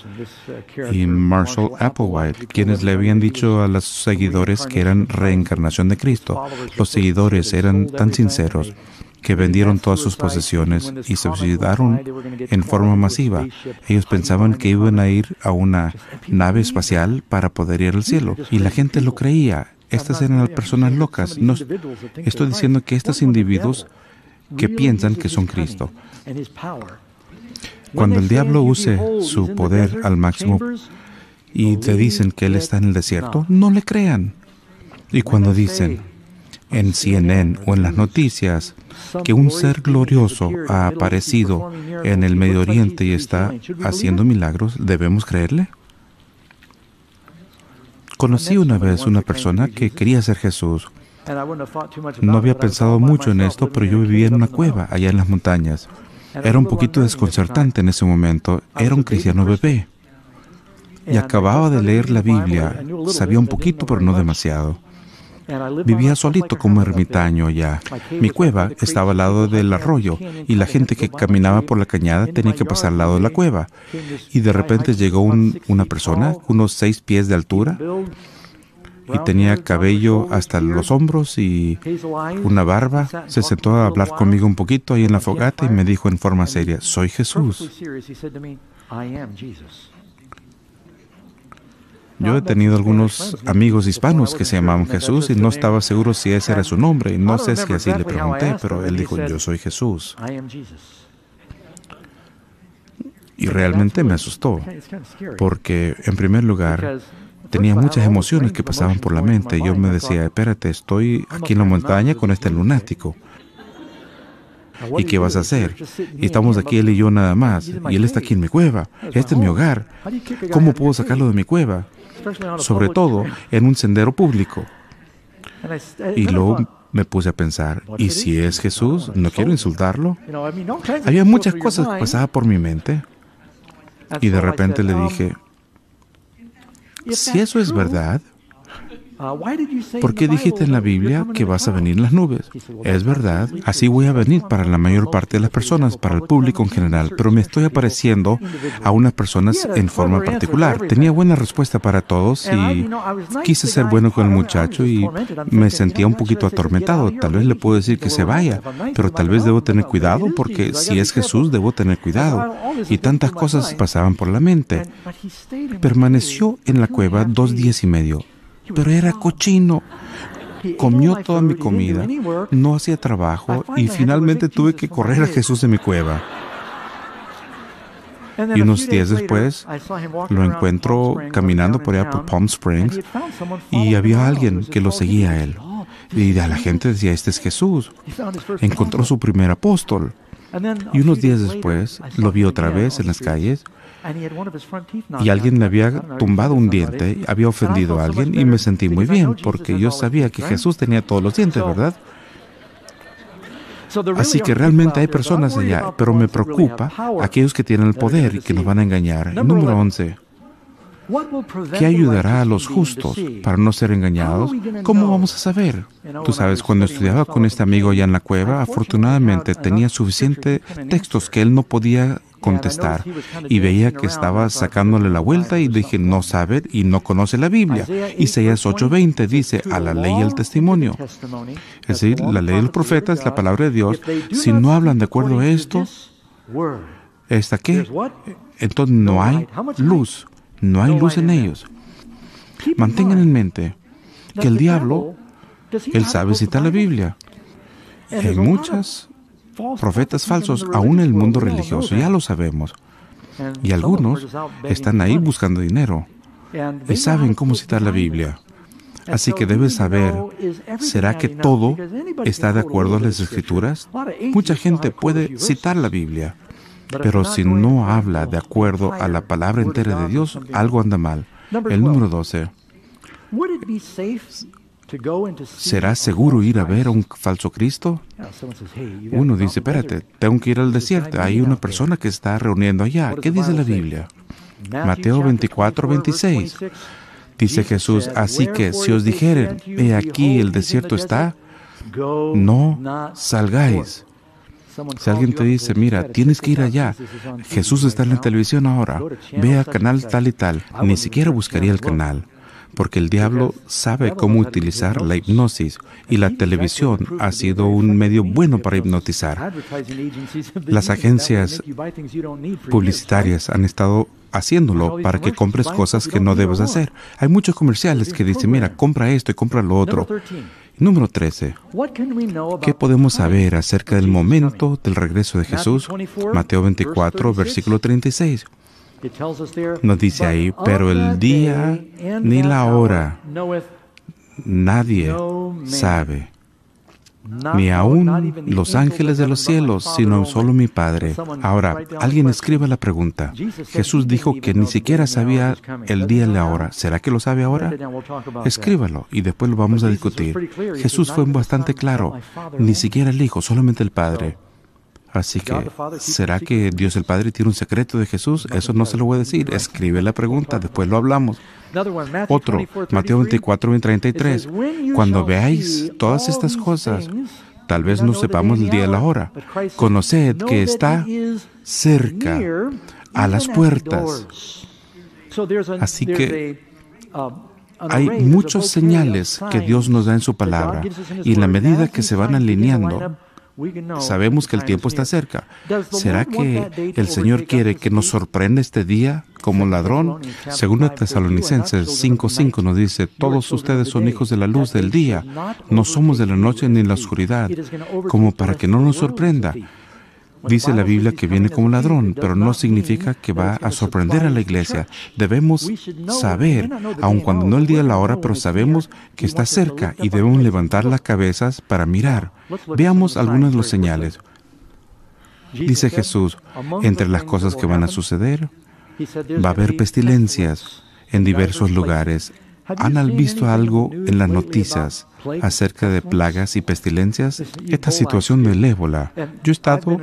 y Marshall Applewhite, quienes le habían dicho a los seguidores que eran reencarnación de Cristo. Los seguidores eran tan sinceros que vendieron todas sus posesiones y se suicidaron en forma masiva. Ellos pensaban que iban a ir a una nave espacial para poder ir al cielo, y la gente lo creía. Estas eran las personas locas. No estoy diciendo que estos individuos que piensan que son Cristo. Cuando el diablo use su poder al máximo y te dicen que él está en el desierto, no le crean. Y cuando dicen en CNN o en las noticias que un ser glorioso ha aparecido en el Medio Oriente y está haciendo milagros, ¿debemos creerle? Conocí una vez una persona que quería ser Jesús. No había pensado mucho en esto, pero yo vivía en una cueva allá en las montañas. Era un poquito desconcertante en ese momento. Era un cristiano bebé. Y acababa de leer la Biblia. Sabía un poquito, pero no demasiado. Vivía solito como ermitaño allá. Mi cueva estaba al lado del arroyo y la gente que caminaba por la cañada tenía que pasar al lado de la cueva. Y de repente llegó una persona, unos 6 pies de altura, y tenía cabello hasta los hombros y una barba. Se sentó a hablar conmigo un poquito ahí en la fogata y me dijo en forma seria, «Soy Jesús». Yo he tenido algunos amigos hispanos que se llamaban Jesús y no estaba seguro si ese era su nombre. Y no sé si así le pregunté, pero él dijo, «Yo soy Jesús». Y realmente me asustó, porque en primer lugar tenía muchas emociones que pasaban por la mente. Yo me decía, espérate, estoy aquí en la montaña con este lunático. ¿Y qué vas a hacer? Y estamos aquí él y yo nada más. Y él está aquí en mi cueva. Este es mi hogar. ¿Cómo puedo sacarlo de mi cueva? Sobre todo en un sendero público. Y luego me puse a pensar, ¿y si es Jesús? No quiero insultarlo. Había muchas cosas que pasaban por mi mente. Y de repente le dije, si eso es verdad, ¿por qué dijiste en la Biblia que vas a venir en las nubes? Es verdad, así voy a venir para la mayor parte de las personas, para el público en general, pero me estoy apareciendo a unas personas en forma particular. Tenía buena respuesta para todos y quise ser bueno con el muchacho y me sentía un poquito atormentado. Tal vez le puedo decir que se vaya, pero tal vez debo tener cuidado porque si es Jesús debo tener cuidado. Y tantas cosas pasaban por la mente. Permaneció en la cueva 2 días y medio. Pero era cochino. Comió toda mi comida, no hacía trabajo y finalmente tuve que correr a Jesús de mi cueva. Y unos días después lo encuentro caminando por allá por Palm Springs y había alguien que lo seguía a él. Y la gente decía, este es Jesús. Encontró su primer apóstol. Y unos días después lo vi otra vez en las calles y alguien le había tumbado un diente, había ofendido a alguien y me sentí muy bien porque yo sabía que Jesús tenía todos los dientes, ¿verdad? Así que realmente hay personas allá, pero me preocupa aquellos que tienen el poder y que nos van a engañar. Número 11. ¿Qué ayudará a los justos para no ser engañados? ¿Cómo vamos a saber? Tú sabes, cuando estudiaba con este amigo allá en la cueva, afortunadamente tenía suficientes textos que él no podía contestar y veía que estaba sacándole la vuelta y dije, no sabe y no conoce la Biblia. Isaías 8:20 dice, a la ley y el testimonio. Es decir, la ley de los profetas, la palabra de Dios, si no hablan de acuerdo a esto, ¿esta qué? Entonces no hay luz. No hay luz en ellos. Mantengan en mente que el diablo, él sabe citar la Biblia. Hay muchos profetas falsos, aún en el mundo religioso, ya lo sabemos. Y algunos están ahí buscando dinero y saben cómo citar la Biblia. Así que debes saber, ¿será que todo está de acuerdo a las Escrituras? Mucha gente puede citar la Biblia, pero si no habla de acuerdo a la palabra entera de Dios, algo anda mal. El número 12. ¿Será seguro ir a ver a un falso Cristo? Uno dice, espérate, tengo que ir al desierto. Hay una persona que está reuniendo allá. ¿Qué dice la Biblia? Mateo 24:26. Dice Jesús, así que si os dijeren, he aquí el desierto está, no salgáis. Si alguien te dice, mira, tienes que ir allá, Jesús está en la televisión ahora, ve al canal tal y tal, ni siquiera buscaría el canal, porque el diablo sabe cómo utilizar la hipnosis y la televisión ha sido un medio bueno para hipnotizar. Las agencias publicitarias han estado haciéndolo para que compres cosas que no debes hacer. Hay muchos comerciales que dicen, mira, compra esto y compra lo otro. Número 13. ¿Qué podemos saber acerca del momento del regreso de Jesús? Mateo 24, versículo 36. Nos dice ahí, pero el día ni la hora nadie sabe, ni aún los ángeles de los cielos, sino solo mi Padre. Ahora, alguien escribe la pregunta. Jesús dijo que ni siquiera sabía el día y la hora. ¿Será que lo sabe ahora? Escríbalo y después lo vamos a discutir. Jesús fue bastante claro. Ni siquiera el Hijo, solamente el Padre. Así que, ¿será que Dios el Padre tiene un secreto de Jesús? Eso no se lo voy a decir. Escribe la pregunta, después lo hablamos. Otro, Mateo 24, 33. Cuando veáis todas estas cosas, tal vez no sepamos el día y la hora. Conoced que está cerca, a las puertas. Así que hay muchas señales que Dios nos da en su palabra. Y en la medida que se van alineando, sabemos que el tiempo está cerca. ¿Será que el Señor quiere que nos sorprenda este día como ladrón? Según Tesalonicenses 5:5 nos dice, todos ustedes son hijos de la luz del día, no somos de la noche ni la oscuridad, como para que no nos sorprenda. Dice la Biblia que viene como ladrón, pero no significa que va a sorprender a la iglesia. Debemos saber, aun cuando no el día y la hora, pero sabemos que está cerca y debemos levantar las cabezas para mirar. Veamos algunas de las señales. Dice Jesús, entre las cosas que van a suceder, va a haber pestilencias en diversos lugares. ¿Han visto algo en las noticias acerca de plagas y pestilencias? Esta situación del ébola. Yo he estado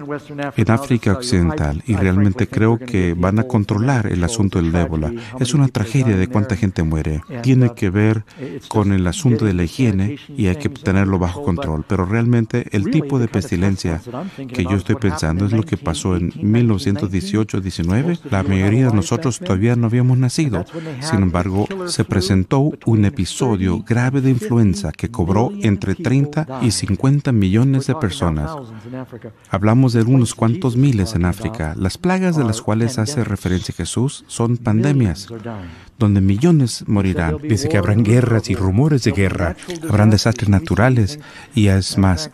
en África Occidental y realmente creo que van a controlar el asunto del ébola. Es una tragedia de cuánta gente muere. Tiene que ver con el asunto de la higiene y hay que tenerlo bajo control. Pero realmente el tipo de pestilencia que yo estoy pensando es lo que pasó en 1918-19. La mayoría de nosotros todavía no habíamos nacido. Sin embargo, se presentó un episodio grave de influenza que cobró entre 30 y 50 millones de personas. Hablamos de unos cuantos miles en África. Las plagas de las cuales hace referencia Jesús son pandemias, donde millones morirán. Dice que habrán guerras y rumores de guerra, habrán desastres naturales y es más.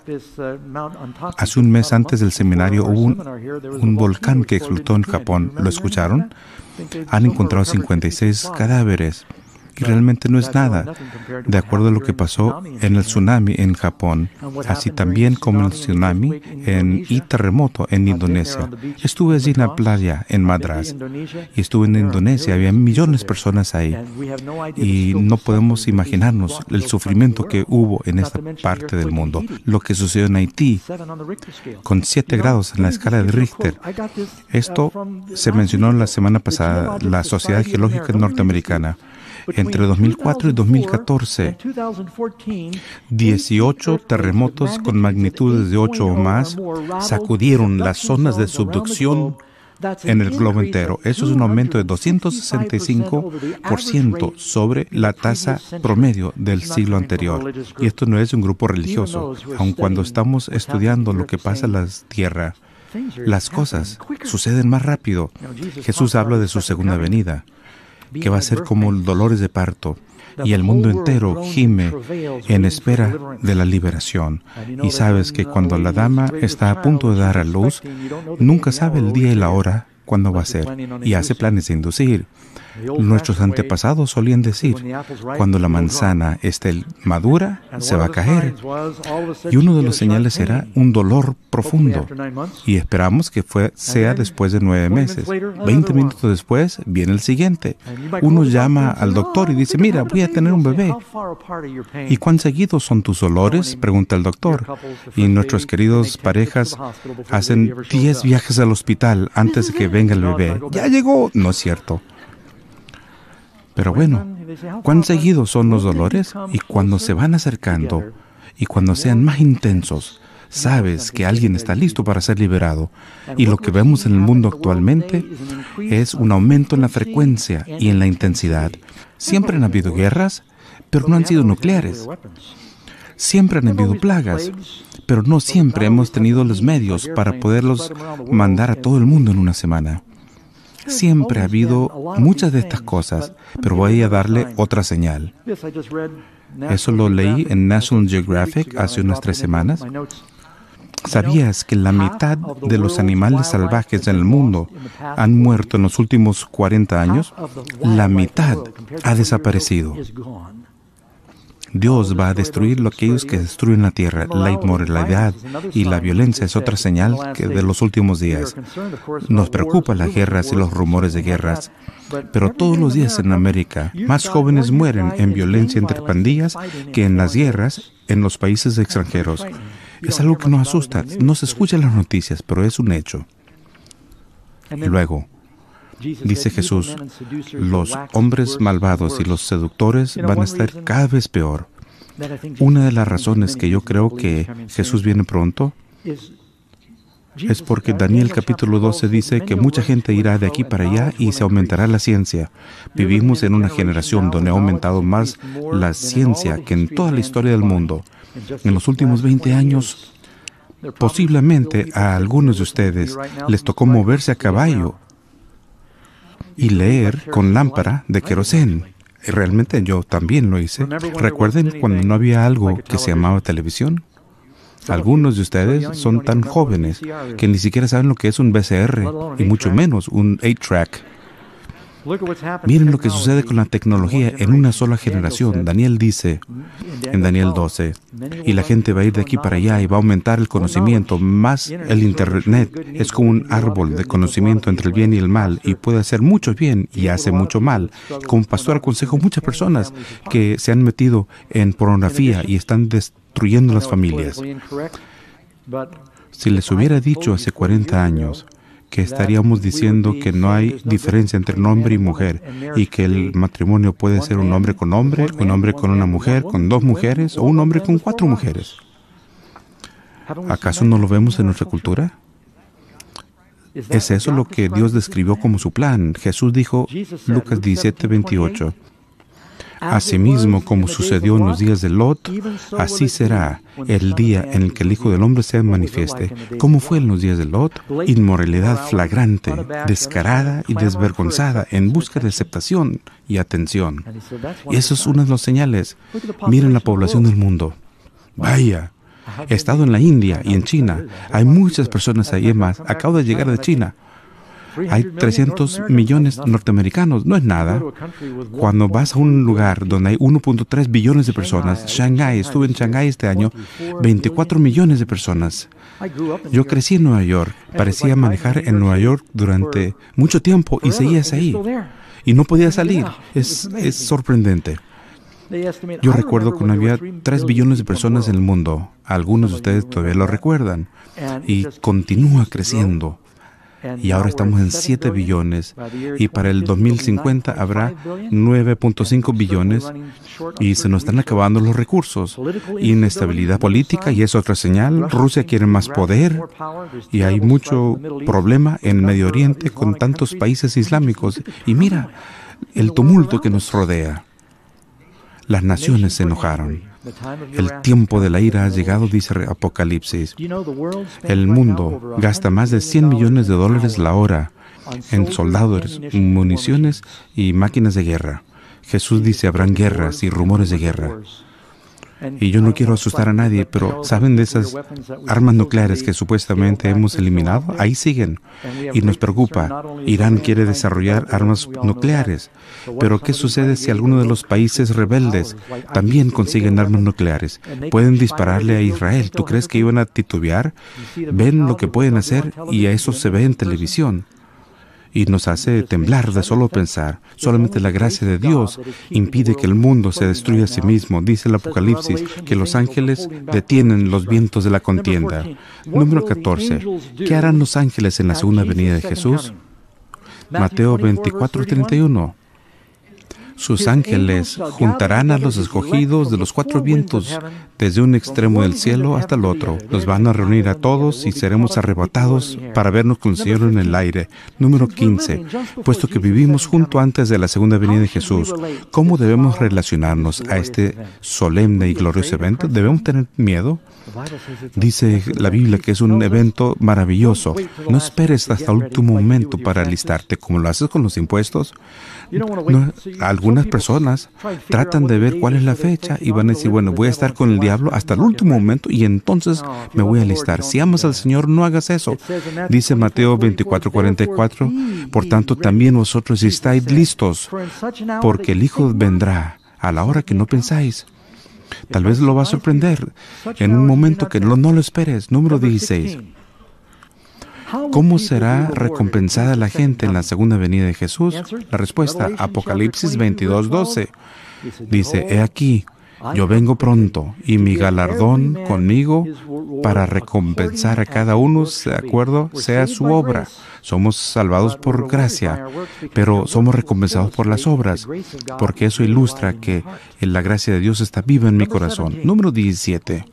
Hace un mes antes del seminario hubo un volcán que explotó en Japón. ¿Lo escucharon? Han encontrado 56 cadáveres. Y realmente no es nada, de acuerdo a lo que pasó en el tsunami en Japón, así también como el tsunami y terremoto en Indonesia. Estuve allí en la playa, en Madras, y estuve en Indonesia, había millones de personas ahí, y no podemos imaginarnos el sufrimiento que hubo en esta parte del mundo. Lo que sucedió en Haití, con 7 grados en la escala de Richter. Esto se mencionó la semana pasada, la Sociedad Geológica Norteamericana. Entre 2004 y 2014, 18 terremotos con magnitudes de 8 o más sacudieron las zonas de subducción en el globo entero. Eso es un aumento de 265% sobre la tasa promedio del siglo anterior. Y esto no es un grupo religioso. Aun cuando estamos estudiando lo que pasa en la tierra, las cosas suceden más rápido. Jesús habla de su segunda venida, que va a ser como dolores de parto, y el mundo entero gime en espera de la liberación. Y sabes que cuando la dama está a punto de dar a luz, nunca sabe el día y la hora cuándo va a ser, y hace planes de inducir. Nuestros antepasados solían decir, cuando la manzana esté madura, se va a caer. Y uno de los señales era un dolor profundo. Y esperamos que sea después de 9 meses. 20 minutos después, viene el siguiente. Uno llama al doctor y dice, mira, voy a tener un bebé. ¿Y cuán seguidos son tus dolores?, pregunta el doctor. Y nuestros queridos parejas hacen 10 viajes al hospital antes de que venga el bebé. ¡Ya llegó! No es cierto. Pero bueno, ¿cuán seguidos son los dolores? Y cuando se van acercando y cuando sean más intensos, sabes que alguien está listo para ser liberado. Y lo que vemos en el mundo actualmente es un aumento en la frecuencia y en la intensidad. Siempre han habido guerras, pero no han sido nucleares. Siempre han habido plagas, pero no siempre hemos tenido los medios para poderlos mandar a todo el mundo en una semana. Siempre ha habido muchas de estas cosas, pero voy a darle otra señal. Eso lo leí en National Geographic hace unas 3 semanas. ¿Sabías que la mitad de los animales salvajes en el mundo han muerto en los últimos 40 años? La mitad ha desaparecido. Dios va a destruir lo que aquellos que destruyen la tierra. La inmoralidad y la violencia es otra señal de los últimos días. Nos preocupan las guerras y los rumores de guerras, pero todos los días en América, más jóvenes mueren en violencia entre pandillas que en las guerras en los países extranjeros. Es algo que nos asusta. No se escucha en las noticias, pero es un hecho. Y luego, dice Jesús, los hombres malvados y los seductores van a estar cada vez peor. Una de las razones que yo creo que Jesús viene pronto es porque Daniel capítulo 12 dice que mucha gente irá de aquí para allá y se aumentará la ciencia. Vivimos en una generación donde ha aumentado más la ciencia que en toda la historia del mundo. En los últimos 20 años, posiblemente a algunos de ustedes les tocó moverse a caballo y leer con lámpara de querosén. Y realmente yo también lo hice. ¿Recuerden cuando no había algo que se llamaba televisión? Algunos de ustedes son tan jóvenes que ni siquiera saben lo que es un VCR y mucho menos un 8-track. Miren lo que sucede con la tecnología en una sola generación. Daniel dice en Daniel 12, y la gente va a ir de aquí para allá y va a aumentar el conocimiento, más el Internet es como un árbol de conocimiento entre el bien y el mal, y puede hacer mucho bien y hace mucho mal. Como pastor aconsejo a muchas personas que se han metido en pornografía y están destruyendo las familias. Si les hubiera dicho hace 40 años que estaríamos diciendo que no hay diferencia entre un hombre y mujer y que el matrimonio puede ser un hombre con una mujer, con 2 mujeres o un hombre con 4 mujeres. ¿Acaso no lo vemos en nuestra cultura? ¿Es eso lo que Dios describió como su plan? Jesús dijo, Lucas 17:28, asimismo, como sucedió en los días de Lot, así será el día en el que el Hijo del Hombre se manifieste. ¿Cómo fue en los días de Lot? Inmoralidad flagrante, descarada y desvergonzada, en busca de aceptación y atención. Y eso es una de las señales. Miren la población del mundo. Vaya, he estado en la India y en China. Hay muchas personas ahí. Más, acabo de llegar de China. Hay 300 millones norteamericanos, no es nada. Cuando vas a un lugar donde hay 1.3 billones de personas, Shanghái, estuve en Shanghái este año, 24 millones de personas. Yo crecí en Nueva York, parecía manejar en Nueva York durante mucho tiempo y seguías ahí. Y no podía salir, es sorprendente. Yo recuerdo cuando había 3 billones de personas en el mundo, algunos de ustedes todavía lo recuerdan, y continúa creciendo. Y ahora estamos en 7 billones y para el 2050 habrá 9.5 billones y se nos están acabando los recursos. Inestabilidad política, y es otra señal. Rusia quiere más poder y hay mucho problema en Medio Oriente con tantos países islámicos. Y mira el tumulto que nos rodea. Las naciones se enojaron. El tiempo de la ira ha llegado, dice Apocalipsis. El mundo gasta más de $100 millones la hora en soldados, municiones y máquinas de guerra. Jesús dice, habrán guerras y rumores de guerra. Y yo no quiero asustar a nadie, pero ¿saben de esas armas nucleares que supuestamente hemos eliminado? Ahí siguen. Y nos preocupa. Irán quiere desarrollar armas nucleares. Pero ¿qué sucede si alguno de los países rebeldes también consiguen armas nucleares? Pueden dispararle a Israel. ¿Tú crees que iban a titubear? Ven lo que pueden hacer y a eso se ve en televisión. Y nos hace temblar de solo pensar. Solamente la gracia de Dios impide que el mundo se destruya a sí mismo. Dice el Apocalipsis que los ángeles detienen los vientos de la contienda. Número 14. ¿Qué harán los ángeles en la segunda venida de Jesús? Mateo 24:31. Sus ángeles juntarán a los escogidos de los 4 vientos, desde un extremo del cielo hasta el otro. Los van a reunir a todos y seremos arrebatados para vernos con el Señor en el aire. Número 15. Puesto que vivimos junto antes de la segunda venida de Jesús, ¿cómo debemos relacionarnos a este solemne y glorioso evento? ¿Debemos tener miedo? Dice la Biblia que es un evento maravilloso. No esperes hasta el último momento para alistarte, como lo haces con los impuestos. Algunos algunas personas tratan de ver cuál es la fecha y van a decir, bueno, voy a estar con el diablo hasta el último momento y entonces me voy a alistar. Si amas al Señor, no hagas eso. Dice Mateo 24:44, por tanto también vosotros estáis listos, porque el Hijo vendrá a la hora que no pensáis. Tal vez lo va a sorprender en un momento que no lo esperes. Número 16. ¿Cómo será recompensada la gente en la segunda venida de Jesús? La respuesta, Apocalipsis 22:12. Dice, he aquí, yo vengo pronto, y mi galardón conmigo para recompensar a cada uno de acuerdo sea su obra. Somos salvados por gracia, pero somos recompensados por las obras, porque eso ilustra que la gracia de Dios está viva en mi corazón. Número 17.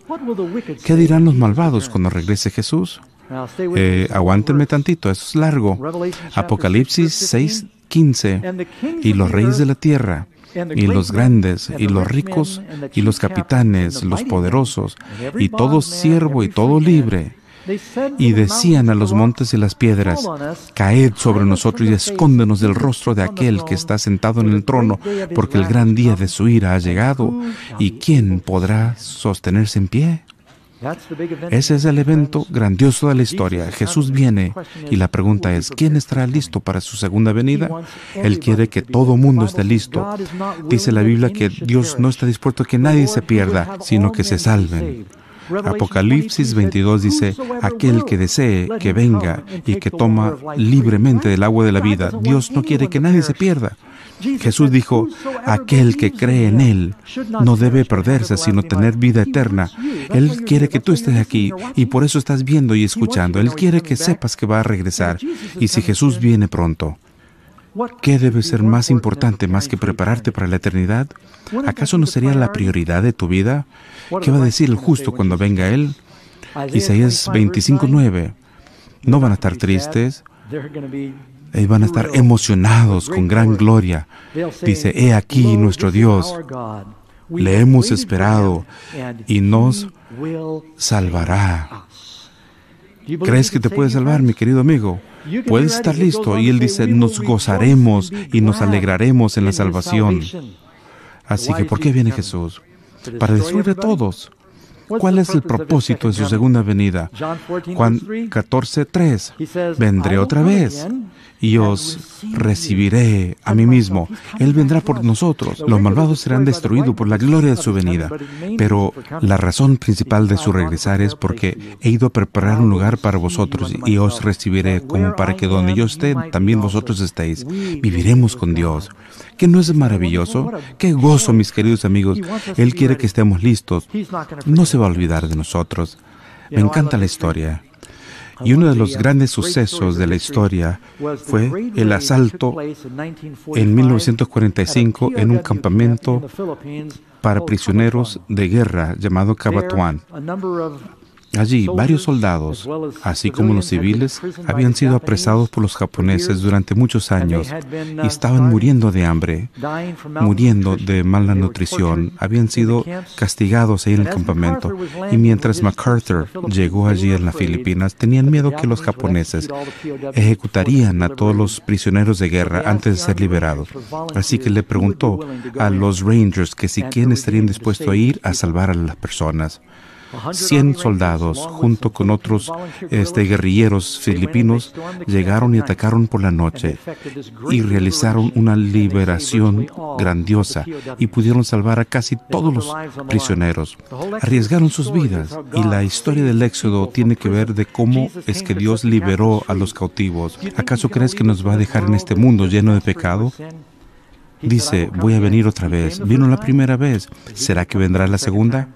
¿Qué dirán los malvados cuando regrese Jesús? Aguántenme tantito, eso es largo. Apocalipsis 6:15. Y los reyes de la tierra, y los grandes, y los ricos, y los capitanes, los poderosos, y todo siervo y todo libre, y decían a los montes y las piedras, caed sobre nosotros y escóndenos del rostro de aquel que está sentado en el trono, porque el gran día de su ira ha llegado, y ¿quién podrá sostenerse en pie? Ese es el evento grandioso de la historia. Jesús viene y la pregunta es, ¿quién estará listo para su segunda venida? Él quiere que todo mundo esté listo. Dice la Biblia que Dios no está dispuesto a que nadie se pierda, sino que se salven. Apocalipsis 22 dice, aquel que desee que venga y que toma libremente del agua de la vida. Dios no quiere que nadie se pierda. Jesús dijo, aquel que cree en Él no debe perderse, sino tener vida eterna. Él quiere que tú estés aquí y por eso estás viendo y escuchando. Él quiere que sepas que va a regresar. Y si Jesús viene pronto, ¿qué debe ser más importante más que prepararte para la eternidad? ¿Acaso no sería la prioridad de tu vida? ¿Qué va a decir el justo cuando venga Él? Isaías 25:9. No van a estar tristes. Van a estar emocionados con gran gloria. Dice, he aquí nuestro Dios. Le hemos esperado y nos salvará. ¿Crees que te puede salvar, mi querido amigo? Puedes estar listo. Y Él dice, nos gozaremos y nos alegraremos en la salvación. Así que, ¿por qué viene Jesús? Para destruir a todos. ¿Cuál es el propósito de su segunda venida? Juan 14:3. Vendré otra vez y os recibiré a mí mismo. Él vendrá por nosotros. Los malvados serán destruidos por la gloria de su venida. Pero la razón principal de su regresar es porque he ido a preparar un lugar para vosotros y os recibiré, como para que donde yo esté, también vosotros estéis. Viviremos con Dios. ¿Qué no es maravilloso? ¡Qué gozo, mis queridos amigos! Él quiere que estemos listos. No se va a olvidar de nosotros. Me encanta la historia. Y uno de los grandes sucesos de la historia fue el asalto en 1945 en un campamento para prisioneros de guerra llamado Cabatuán. Allí, varios soldados, así como los civiles, habían sido apresados por los japoneses durante muchos años y estaban muriendo de hambre, muriendo de mala nutrición. Habían sido castigados ahí en el campamento. Y mientras MacArthur llegó allí en las Filipinas, tenían miedo que los japoneses ejecutarían a todos los prisioneros de guerra antes de ser liberados. Así que le preguntó a los Rangers que si quién estarían dispuestos a ir a salvar a las personas. 100 soldados, junto con otros guerrilleros filipinos, llegaron y atacaron por la noche y realizaron una liberación grandiosa y pudieron salvar a casi todos los prisioneros. Arriesgaron sus vidas y la historia del Éxodo tiene que ver de cómo es que Dios liberó a los cautivos. ¿Acaso crees que nos va a dejar en este mundo lleno de pecado? Dice, voy a venir otra vez. Vino la primera vez. ¿Será que vendrá la segunda?